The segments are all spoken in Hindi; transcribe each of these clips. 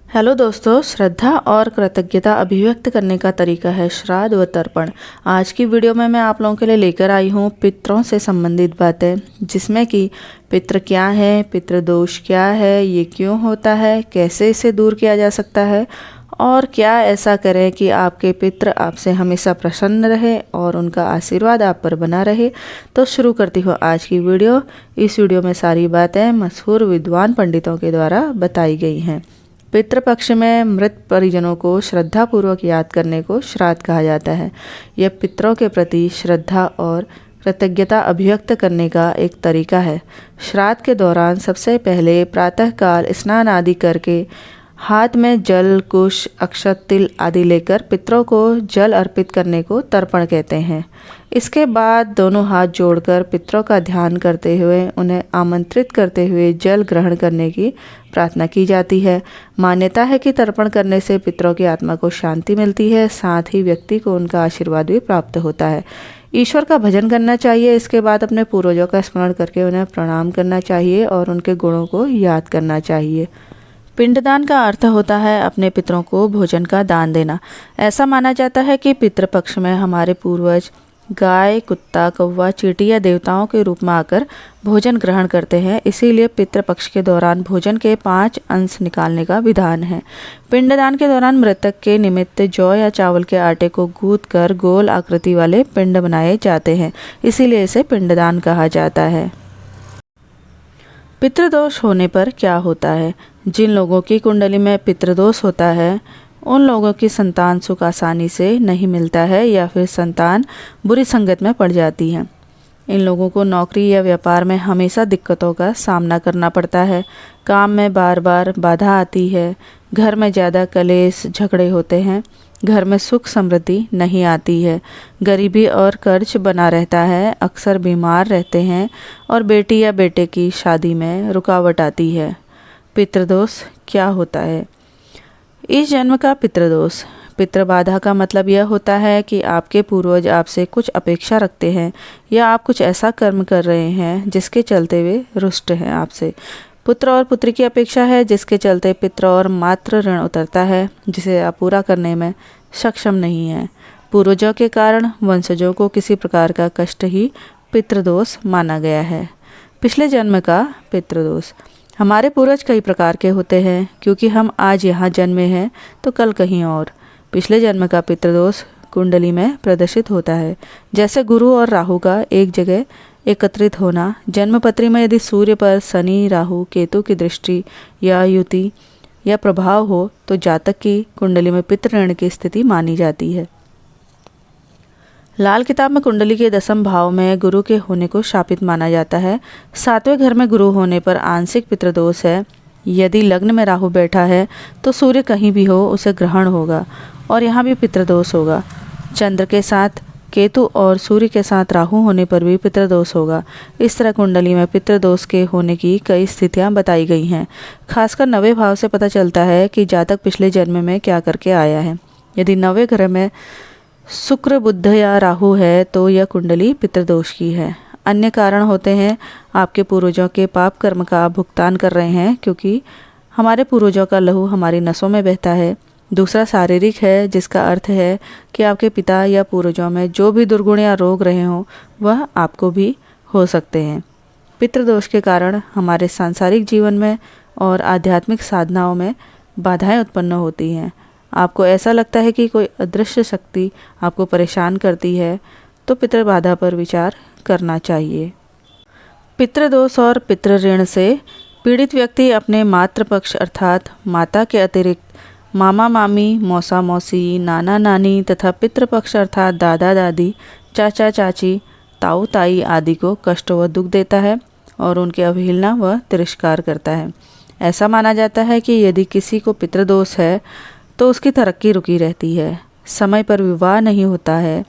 हेलो दोस्तों, श्रद्धा और कृतज्ञता अभिव्यक्त करने का तरीका है श्राद्ध व तर्पण। आज की वीडियो में मैं आप लोगों के लिए लेकर आई हूँ पितरों से संबंधित बातें, जिसमें कि पितृ क्या है, पितृदोष क्या है, ये क्यों होता है, कैसे इसे दूर किया जा सकता है और क्या ऐसा करें कि आपके पितृ आपसे हमेशा प्रसन्न रहे और उनका आशीर्वाद आप पर बना रहे। तो शुरू करती हूँ आज की वीडियो। इस वीडियो में सारी बातें मशहूर विद्वान पंडितों के द्वारा बताई गई हैं। पितृपक्ष में मृत परिजनों को श्रद्धापूर्वक याद करने को श्राद्ध कहा जाता है। यह पितरों के प्रति श्रद्धा और कृतज्ञता अभिव्यक्त करने का एक तरीका है। श्राद्ध के दौरान सबसे पहले प्रातःकाल स्नान आदि करके हाथ में जल, कुश, अक्षत, तिल आदि लेकर पितरों को जल अर्पित करने को तर्पण कहते हैं। इसके बाद दोनों हाथ जोड़कर पितरों का ध्यान करते हुए उन्हें आमंत्रित करते हुए जल ग्रहण करने की प्रार्थना की जाती है। मान्यता है कि तर्पण करने से पितरों की आत्मा को शांति मिलती है, साथ ही व्यक्ति को उनका आशीर्वाद भी प्राप्त होता है। ईश्वर का भजन करना चाहिए। इसके बाद अपने पूर्वजों का स्मरण करके उन्हें प्रणाम करना चाहिए और उनके गुणों को याद करना चाहिए। पिंडदान का अर्थ होता है अपने पितरों को भोजन का दान देना। ऐसा माना जाता है कि पितृपक्ष में हमारे पूर्वज गाय, कुत्ता, कौवा, चींटी या देवताओं के रूप में आकर भोजन ग्रहण करते हैं। इसीलिए पितृपक्ष के दौरान भोजन के 5 अंश निकालने का विधान है। पिंडदान के दौरान मृतक के निमित्त जौ या चावल के आटे को गूंथ कर गोल आकृति वाले पिंड बनाए जाते हैं, इसीलिए इसे पिंडदान कहा जाता है। पितृदोष होने पर क्या होता है? जिन लोगों की कुंडली में पितृदोष होता है उन लोगों की संतान सुख आसानी से नहीं मिलता है या फिर संतान बुरी संगत में पड़ जाती है। इन लोगों को नौकरी या व्यापार में हमेशा दिक्कतों का सामना करना पड़ता है। काम में बार बार बाधा आती है। घर में ज़्यादा कलेश झगड़े होते हैं। घर में सुख समृद्धि नहीं आती है। गरीबी और कर्ज बना रहता है। अक्सर बीमार रहते हैं और बेटी या बेटे की शादी में रुकावट आती है। पितृदोष क्या होता है? इस जन्म का पितृदोष। पितृबाधा का मतलब यह होता है कि आपके पूर्वज आपसे कुछ अपेक्षा रखते हैं या आप कुछ ऐसा कर्म कर रहे हैं जिसके चलते वे रुष्ट हैं आपसे। पुत्र और पुत्री की अपेक्षा है जिसके चलते पितृ और मातृ ऋण उतरता है, जिसे आप पूरा करने में सक्षम नहीं हैं। पूर्वजों के कारण वंशजों को किसी प्रकार का कष्ट ही पितृदोष माना गया है। पिछले जन्म का पितृदोष। हमारे पूर्वज कई प्रकार के होते हैं। क्योंकि हम आज यहाँ जन्मे हैं तो कल कहीं और। पिछले जन्म का पितृदोष कुंडली में प्रदर्शित होता है। जैसे गुरु और राहु का एक जगह एकत्रित होना। जन्मपत्री में यदि सूर्य पर शनि, राहु, केतु की दृष्टि या युति या प्रभाव हो तो जातक की कुंडली में पितृऋण की स्थिति मानी जाती है। लाल किताब में कुंडली के 10वें भाव में गुरु के होने को शापित माना जाता है। 7वें घर में गुरु होने पर आंशिक पितृदोष है। यदि लग्न में राहु बैठा है तो सूर्य कहीं भी हो उसे ग्रहण होगा और यहाँ भी पितृदोष होगा। चंद्र के साथ केतु और सूर्य के साथ राहु होने पर भी पितृदोष होगा। इस तरह कुंडली में पितृदोष के होने की कई स्थितियाँ बताई गई हैं। खासकर 9वें भाव से पता चलता है कि जातक पिछले जन्म में क्या करके आया है। यदि 9वें घर में शुक्र, बुध या राहु है तो यह कुंडली पितृदोष की है। अन्य कारण होते हैं। आपके पूर्वजों के पाप कर्म का भुगतान कर रहे हैं, क्योंकि हमारे पूर्वजों का लहू हमारी नसों में बहता है। दूसरा शारीरिक है, जिसका अर्थ है कि आपके पिता या पूर्वजों में जो भी दुर्गुण या रोग रहे हों वह आपको भी हो सकते हैं। पितृदोष के कारण हमारे सांसारिक जीवन में और आध्यात्मिक साधनाओं में बाधाएं उत्पन्न होती हैं। आपको ऐसा लगता है कि कोई अदृश्य शक्ति आपको परेशान करती है तो पितृबाधा पर विचार करना चाहिए। पितृदोष और पितृऋण से पीड़ित व्यक्ति अपने मातृपक्ष अर्थात माता के अतिरिक्त मामा मामी, मौसा मौसी, नाना नानी तथा पितृपक्ष अर्थात दादा दादी, चाचा चाची, ताऊ ताई आदि को कष्ट व दुख देता है और उनकी अवहेलना व तिरस्कार करता है। ऐसा माना जाता है कि यदि किसी को पितृदोष है तो उसकी तरक्की रुकी रहती है। समय पर विवाह नहीं होता है।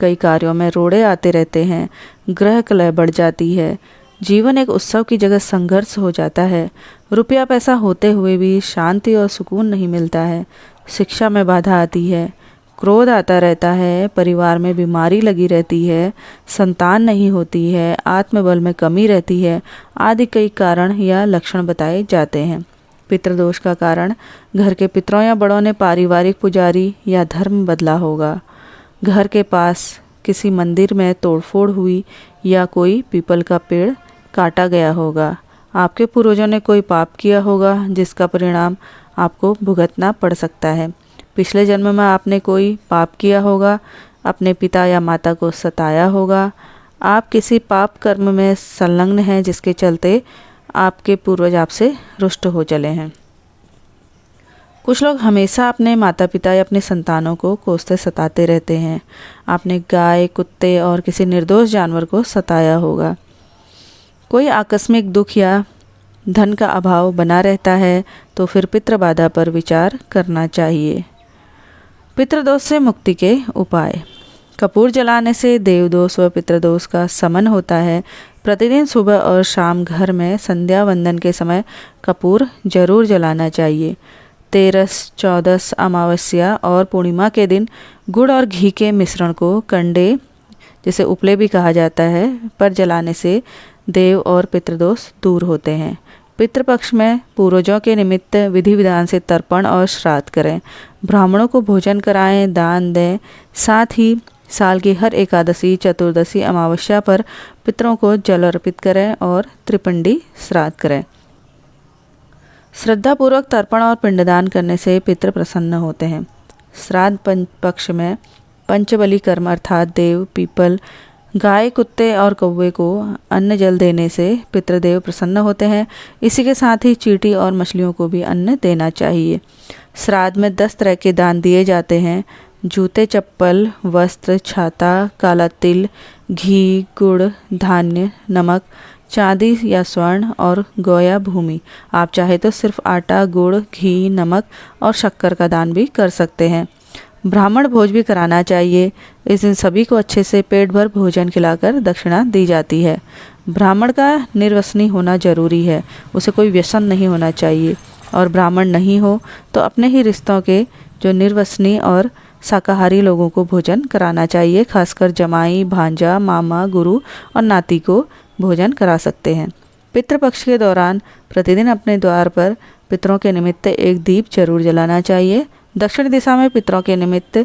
कई कार्यों में रोड़े आते रहते हैं। ग्रह कलह बढ़ जाती है। जीवन एक उत्सव की जगह संघर्ष हो जाता है। रुपया पैसा होते हुए भी शांति और सुकून नहीं मिलता है। शिक्षा में बाधा आती है। क्रोध आता रहता है। परिवार में बीमारी लगी रहती है। संतान नहीं होती है। आत्मबल में कमी रहती है आदि कई कारण या लक्षण बताए जाते हैं। पितृदोष का कारण घर के पितरों या बड़ों ने पारिवारिक पुजारी या धर्म बदला होगा, घर के पास किसी मंदिर में तोड़फोड़ हुई या कोई पीपल का पेड़ काटा गया होगा, आपके पूर्वजों ने कोई पाप किया होगा जिसका परिणाम आपको भुगतना पड़ सकता है। पिछले जन्म में आपने कोई पाप किया होगा, अपने पिता या माता को सताया होगा, आप किसी पाप कर्म में संलग्न हैं जिसके चलते आपके पूर्वज आपसे रुष्ट हो चले हैं। कुछ लोग हमेशा अपने माता पिता या अपने संतानों को कोसते सताते रहते हैं। आपने गाय, कुत्ते और किसी निर्दोष जानवर को सताया होगा। कोई आकस्मिक दुख या धन का अभाव बना रहता है तो फिर पितृबाधा पर विचार करना चाहिए। पितृदोष से मुक्ति के उपाय। कपूर जलाने से देवदोष व पितृदोष का समन होता है। प्रतिदिन सुबह और शाम घर में संध्या वंदन के समय कपूर जरूर जलाना चाहिए। 13, 14 अमावस्या और पूर्णिमा के दिन गुड़ और घी के मिश्रण को कंडे, जिसे उपले भी कहा जाता है, पर जलाने से देव और पितृदोष दूर होते हैं। पितृपक्ष में पूर्वजों के निमित्त विधि विधान से तर्पण और श्राद्ध करें, ब्राह्मणों को भोजन कराएं, दान दें। साथ ही साल की हर एकादशी, चतुर्दशी, अमावस्या पर पितरों को जल अर्पित करें और त्रिपिंडी श्राद्ध करें। श्रद्धापूर्वक तर्पण और पिंडदान करने से पितृ प्रसन्न होते हैं। श्राद्ध पक्ष में पंचबली कर्म अर्थात देव, पीपल, गाय, कुत्ते और कौवे को अन्न जल देने से पितृदेव प्रसन्न होते हैं। इसी के साथ ही चींटी और मछलियों को भी अन्न देना चाहिए। श्राद्ध में 10 तरह के दान दिए जाते हैं: जूते, चप्पल, वस्त्र, छाता, काला तिल, घी, गुड़, धान्य, नमक, चांदी या स्वर्ण और गोया भूमि। आप चाहे तो सिर्फ आटा, गुड़, घी, नमक और शक्कर का दान भी कर सकते हैं। ब्राह्मण भोज भी कराना चाहिए। इस दिन सभी को अच्छे से पेट भर भोजन खिलाकर दक्षिणा दी जाती है। ब्राह्मण का निर्वसनी होना जरूरी है, उसे कोई व्यसन नहीं होना चाहिए। और ब्राह्मण नहीं हो तो अपने ही रिश्तों के जो निर्वसनी और शाकाहारी लोगों को भोजन कराना चाहिए। खासकर जमाई, भांजा, मामा, गुरु और नाती को भोजन करा सकते हैं। पितृपक्ष के दौरान प्रतिदिन अपने द्वार पर पितरों के निमित्त एक दीप जरूर जलाना चाहिए। दक्षिण दिशा में पितरों के निमित्त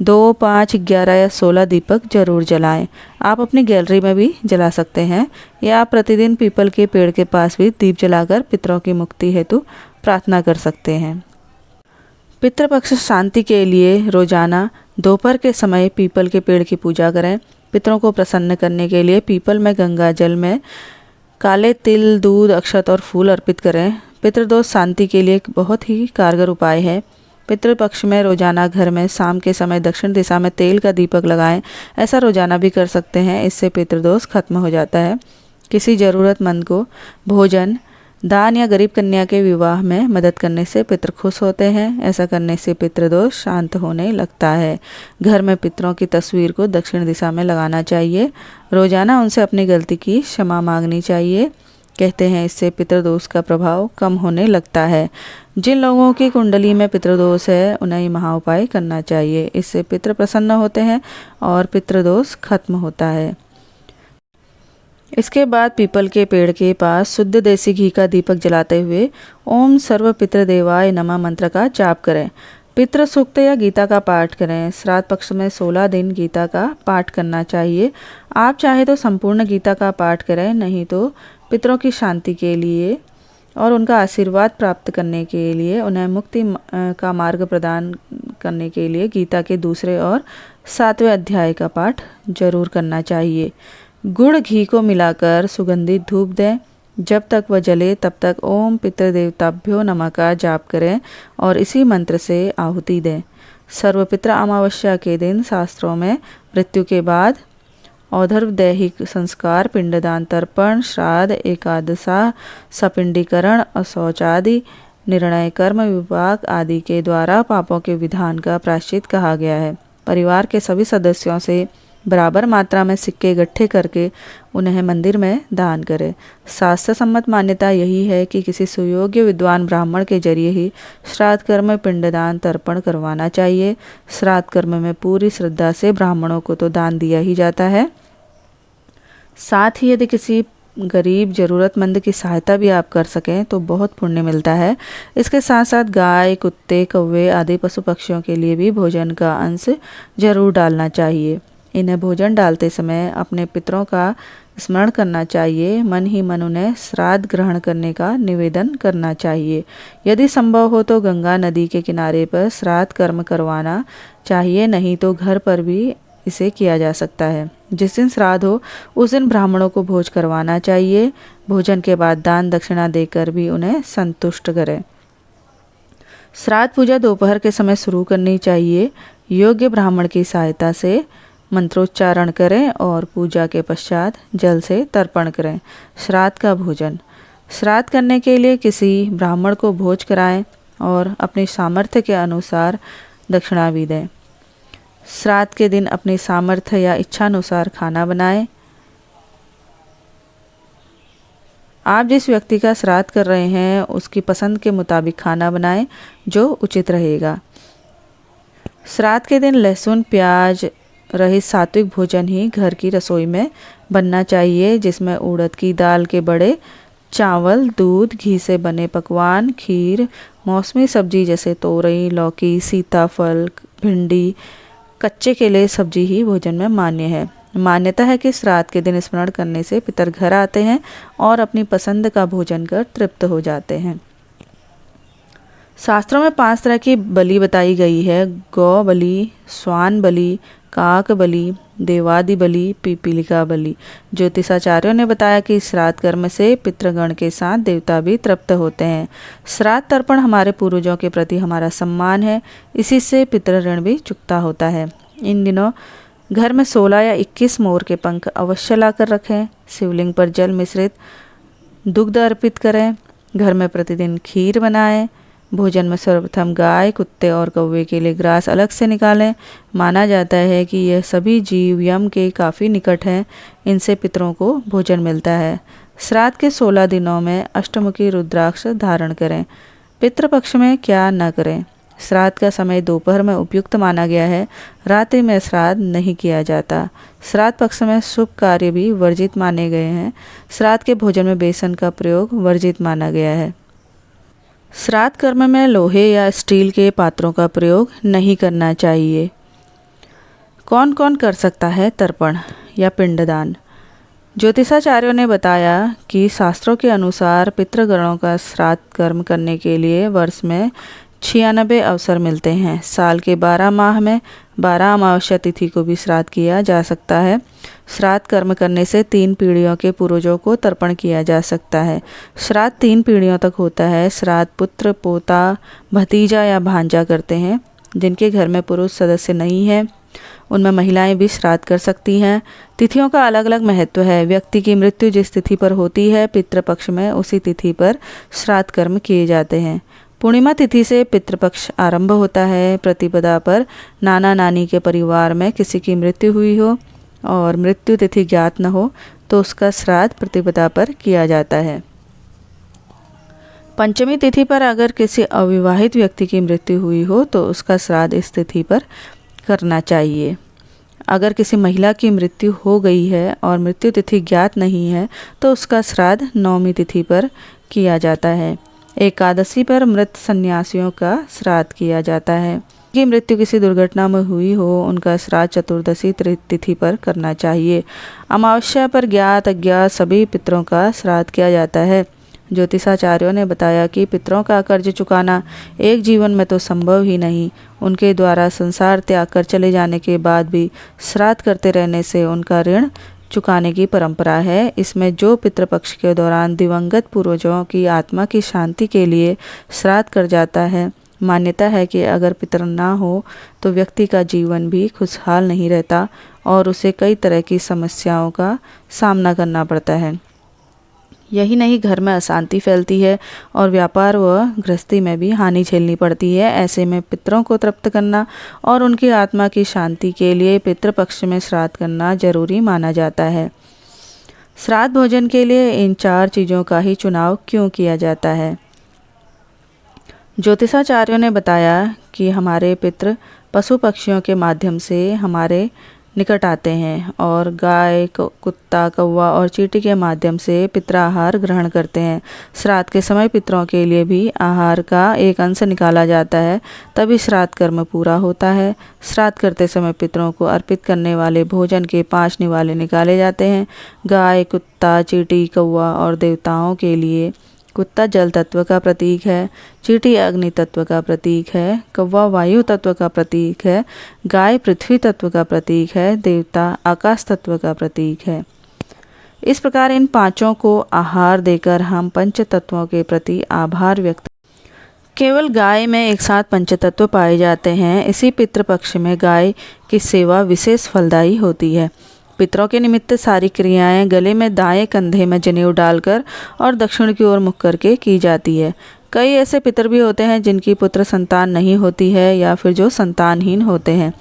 2, 5, 11 या 16 दीपक जरूर जलाएं। आप अपनी गैलरी में भी जला सकते हैं या आप प्रतिदिन पीपल के पेड़ के पास भी दीप जलाकर पितरों की मुक्ति हेतु प्रार्थना कर सकते हैं। पितृपक्ष शांति के लिए रोजाना दोपहर के समय पीपल के पेड़ की पूजा करें। पितरों को प्रसन्न करने के लिए पीपल में गंगा जल में काले तिल, दूध, अक्षत और फूल अर्पित करें। पितृदोष शांति के लिए एक बहुत ही कारगर उपाय है। पितृपक्ष में रोजाना घर में शाम के समय दक्षिण दिशा में तेल का दीपक लगाएं। ऐसा रोजाना भी कर सकते हैं, इससे पितृदोष खत्म हो जाता है। किसी ज़रूरतमंद को भोजन, दान या गरीब कन्या के विवाह में मदद करने से पितृ खुश होते हैं। ऐसा करने से पितृदोष शांत होने लगता है। घर में पितरों की तस्वीर को दक्षिण दिशा में लगाना चाहिए। रोजाना उनसे अपनी गलती की क्षमा मांगनी चाहिए। कहते हैं इससे पितृदोष का प्रभाव कम होने लगता है। जिन लोगों की कुंडली में पितृदोष है उन्हें ये महाउपाय करना चाहिए। इससे पितृ प्रसन्न होते हैं और पितृदोष खत्म होता है। इसके बाद पीपल के पेड़ के पास शुद्ध देसी घी का दीपक जलाते हुए ओम सर्व पितृदेवाय नमः मंत्र का जाप करें। पितृ सूक्त या गीता का पाठ करें। श्राद्ध पक्ष में 16 दिन गीता का पाठ करना चाहिए। आप चाहे तो संपूर्ण गीता का पाठ करें, नहीं तो पितरों की शांति के लिए और उनका आशीर्वाद प्राप्त करने के लिए, उन्हें मुक्ति का मार्ग प्रदान करने के लिए गीता के दूसरे और 7वें अध्याय का पाठ जरूर करना चाहिए। गुड़ घी को मिलाकर सुगंधित धूप दें। जब तक वह जले तब तक ओम पितृदेवताभ्यो नमः का जाप करें और इसी मंत्र से आहुति दें। सर्वपित्र अमावस्या के दिन शास्त्रों में मृत्यु के बाद औधर्व दैहिक संस्कार, पिंडदान, तर्पण, श्राद्ध, एकादशा, सपिंडीकरण और शौचादि निर्णय, कर्म विपाक आदि के द्वारा पापों के विधान का प्रायश्चित कहा गया है। परिवार के सभी सदस्यों से बराबर मात्रा में सिक्के इकट्ठे करके उन्हें मंदिर में दान करें। शास्त्र सम्मत मान्यता यही है कि किसी सुयोग्य विद्वान ब्राह्मण के जरिए ही श्राद्ध कर्म, पिंडदान, तर्पण करवाना चाहिए। श्राद्ध कर्म में पूरी श्रद्धा से ब्राह्मणों को तो दान दिया ही जाता है, साथ ही यदि किसी गरीब ज़रूरतमंद की सहायता भी आप कर सकें तो बहुत पुण्य मिलता है। इसके साथ साथ गाय, कुत्ते, कौवे आदि पशु पक्षियों के लिए भी भोजन का अंश जरूर डालना चाहिए। इन्हें भोजन डालते समय अपने पितरों का स्मरण करना चाहिए। मन ही मन उन्हें श्राद्ध ग्रहण करने का निवेदन करना चाहिए। यदि संभव हो तो गंगा नदी के किनारे पर श्राद्ध कर्म करवाना चाहिए, नहीं तो घर पर भी इसे किया जा सकता है। जिस दिन श्राद्ध हो उस दिन ब्राह्मणों को भोज करवाना चाहिए। भोजन के बाद दान दक्षिणा देकर भी उन्हें संतुष्ट करें। श्राद्ध पूजा दोपहर के समय शुरू करनी चाहिए। योग्य ब्राह्मण की सहायता से मंत्रोच्चारण करें और पूजा के पश्चात जल से तर्पण करें। श्राद्ध का भोजन। श्राद्ध करने के लिए किसी ब्राह्मण को भोज कराएं और अपनी सामर्थ्य के अनुसार दक्षिणा भी दें। श्राद्ध के दिन अपनी सामर्थ्य या इच्छानुसार खाना बनाएं। आप जिस व्यक्ति का श्राद्ध कर रहे हैं उसकी पसंद के मुताबिक खाना बनाएं जो उचित रहेगा। श्राद्ध के दिन लहसुन प्याज रहित सात्विक भोजन ही घर की रसोई में बनना चाहिए, जिसमें उड़द की दाल के बड़े, चावल, दूध, घी से बने पकवान, खीर, मौसमी सब्जी जैसे तोरई, लौकी, सीताफल, भिंडी, कच्चे केले सब्जी ही भोजन में मान्य है। मान्यता है कि श्राद्ध के दिन स्मरण करने से पितर घर आते हैं और अपनी पसंद का भोजन कर तृप्त हो जाते हैं। शास्त्रों में 5 तरह की बलि बताई गई है: गौ बलि, स्वान बलि, काक बलि, देवादि बलि, पीपीलिका बलि। ज्योतिषाचार्यों ने बताया कि श्राद्ध कर्म से पितृगण के साथ देवता भी तृप्त होते हैं। श्राद्ध तर्पण हमारे पूर्वजों के प्रति हमारा सम्मान है। इसी से पितृ ऋण भी चुकता होता है। इन दिनों घर में 16 या 21 मोर के पंख अवश्य लाकर रखें। शिवलिंग पर जल मिश्रित दुग्ध अर्पित करें। घर में प्रतिदिन खीर बनाएं। भोजन में सर्वप्रथम गाय, कुत्ते और कौवे के लिए ग्रास अलग से निकालें। माना जाता है कि यह सभी जीव यम के काफ़ी निकट हैं। इनसे पितरों को भोजन मिलता है। श्राद्ध के 16 दिनों में अष्टमुखी रुद्राक्ष धारण करें। पितृपक्ष में क्या न करें। श्राद्ध का समय दोपहर में उपयुक्त माना गया है। रात्रि में श्राद्ध नहीं किया जाता। श्राद्ध पक्ष में शुभ कार्य भी वर्जित माने गए हैं। श्राद्ध के भोजन में बेसन का प्रयोग वर्जित माना गया है। श्राद्ध कर्म में लोहे या स्टील के पात्रों का प्रयोग नहीं करना चाहिए। कौन कौन कर सकता है तर्पण या पिंडदान? ज्योतिषाचार्यों ने बताया कि शास्त्रों के अनुसार पितृगणों का श्राद्ध कर्म करने के लिए वर्ष में 96 अवसर मिलते हैं। साल के 12 माह में 12 अमावस्या तिथि को भी श्राद्ध किया जा सकता है। श्राद्ध कर्म करने से 3 पीढ़ियों के पूर्वजों को तर्पण किया जा सकता है। श्राद्ध 3 पीढ़ियों तक होता है। श्राद्ध पुत्र, पोता, भतीजा या भांजा करते हैं। जिनके घर में पुरुष सदस्य नहीं है उनमें महिलाएं भी श्राद्ध कर सकती हैं। तिथियों का अलग अलग महत्व है। व्यक्ति की मृत्यु जिस तिथि पर होती है पितृपक्ष में उसी तिथि पर श्राद्ध कर्म किए जाते हैं। पूर्णिमा तिथि से पितृपक्ष आरंभ होता है। प्रतिपदा पर नाना नानी के परिवार में किसी की मृत्यु हुई हो और मृत्यु तिथि ज्ञात न हो तो उसका श्राद्ध प्रतिपदा पर किया जाता है। पंचमी तिथि पर अगर किसी अविवाहित व्यक्ति की मृत्यु हुई हो तो उसका श्राद्ध इस तिथि पर करना चाहिए। अगर किसी महिला की मृत्यु हो गई है और मृत्यु तिथि ज्ञात नहीं है तो उसका श्राद्ध नवमी तिथि पर किया जाता है। एकादशी पर मृत सन्यासियों का श्राद्ध किया जाता है। कि मृत्यु किसी दुर्घटना में हुई हो उनका श्राद्ध चतुर्दशी तिथि पर करना चाहिए। अमावस्या पर ज्ञात अज्ञात सभी पितरों का श्राद्ध किया जाता है। ज्योतिषाचार्यों ने बताया कि पितरों का कर्ज चुकाना एक जीवन में तो संभव ही नहीं, उनके द्वारा संसार त्याग कर चले जाने के बाद भी श्राद्ध करते रहने से उनका ऋण चुकाने की परंपरा है। इसमें जो पितृपक्ष के दौरान दिवंगत पूर्वजों की आत्मा की शांति के लिए श्राद्ध कर जाता है, मान्यता है कि अगर पितर ना हो तो व्यक्ति का जीवन भी खुशहाल नहीं रहता और उसे कई तरह की समस्याओं का सामना करना पड़ता है। यही नहीं, घर में अशांति फैलती है और व्यापार व गृहस्थी में भी हानि झेलनी पड़ती है। ऐसे में पितरों को तृप्त करना और उनकी आत्मा की शांति के लिए पितृपक्ष में श्राद्ध करना जरूरी माना जाता है। श्राद्ध भोजन के लिए इन 4 चीज़ों का ही चुनाव क्यों किया जाता है? ज्योतिषाचार्यों ने बताया कि हमारे पितृ पशु पक्षियों के माध्यम से हमारे निकट आते हैं और गाय, कुत्ता, कौवा और चींटी के माध्यम से पितराहार ग्रहण करते हैं। श्राद्ध के समय पितरों के लिए भी आहार का एक अंश निकाला जाता है, तभी श्राद्ध कर्म पूरा होता है। श्राद्ध करते समय पितरों को अर्पित करने वाले भोजन के 5 निवाले निकाले जाते हैं। गाय, कुत्ता, चींटी, कौवा और देवताओं के लिए कुत्ता जल तत्व का प्रतीक है, चींटी अग्नि तत्व का प्रतीक है, कौवा वायु तत्व का प्रतीक है, गाय पृथ्वी तत्व का प्रतीक है, देवता आकाश तत्व का प्रतीक है। इस प्रकार इन 5 को आहार देकर हम पंच तत्वों के प्रति आभार व्यक्त। केवल गाय में एक साथ पंचतत्व पाए जाते हैं। इसी पितृपक्ष में गाय की सेवा विशेष फलदायी होती है। पितरों के निमित्त सारी क्रियाएं गले में दाएं कंधे में जनेऊ डालकर और दक्षिण की ओर मुख करके की जाती है। कई ऐसे पितर भी होते हैं जिनकी पुत्र संतान नहीं होती है या फिर जो संतानहीन होते हैं।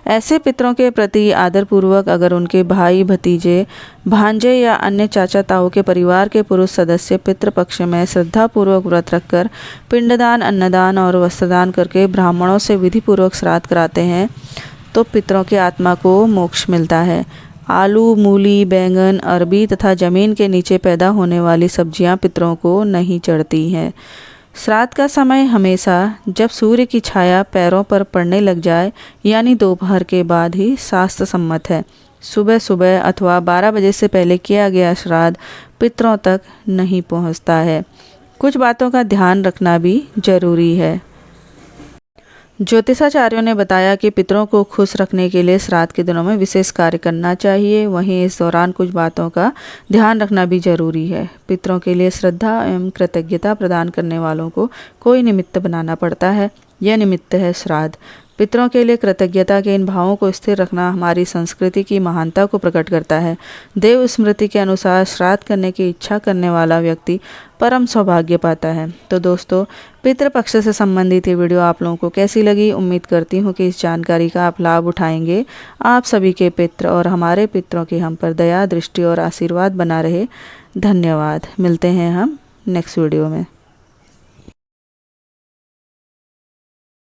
ऐसे पितरों के प्रति आदरपूर्वक अगर उनके भाई, भतीजे, भांजे या अन्य चाचा ताऊ के परिवार के पुरुष सदस्य पितृपक्ष में श्रद्धापूर्वक व्रत रखकर पिंडदान, अन्नदान और वस्त्रदान करके ब्राह्मणों से विधिपूर्वक श्राद्ध कराते हैं तो पितरों की आत्मा को मोक्ष मिलता है। आलू, मूली, बैंगन, अरबी तथा जमीन के नीचे पैदा होने वाली सब्जियां पितरों को नहीं चढ़ती हैं। श्राद्ध का समय हमेशा जब सूर्य की छाया पैरों पर पड़ने लग जाए यानी दोपहर के बाद ही शास्त्र सम्मत है। सुबह सुबह अथवा 12 बजे से पहले किया गया श्राद्ध पितरों तक नहीं पहुंचता है। कुछ बातों का ध्यान रखना भी जरूरी है। ज्योतिषाचार्यों ने बताया कि पितरों को खुश रखने के लिए श्राद्ध के दिनों में विशेष कार्य करना चाहिए। वहीं इस दौरान कुछ बातों का ध्यान रखना भी जरूरी है। पितरों के लिए श्रद्धा एवं कृतज्ञता प्रदान करने वालों को कोई निमित्त बनाना पड़ता है। यह निमित्त है श्राद्ध। पितरों के लिए कृतज्ञता के इन भावों को स्थिर रखना हमारी संस्कृति की महानता को प्रकट करता है। देव स्मृति के अनुसार श्राद्ध करने की इच्छा करने वाला व्यक्ति परम सौभाग्य पाता है। तो दोस्तों, पितृपक्ष से संबंधित ये वीडियो आप लोगों को कैसी लगी? उम्मीद करती हूँ कि इस जानकारी का आप लाभ उठाएंगे। आप सभी के पितृ और हमारे पितरों की हम पर दया, दृष्टि और आशीर्वाद बना रहे। धन्यवाद। मिलते हैं हम नेक्स्ट वीडियो में।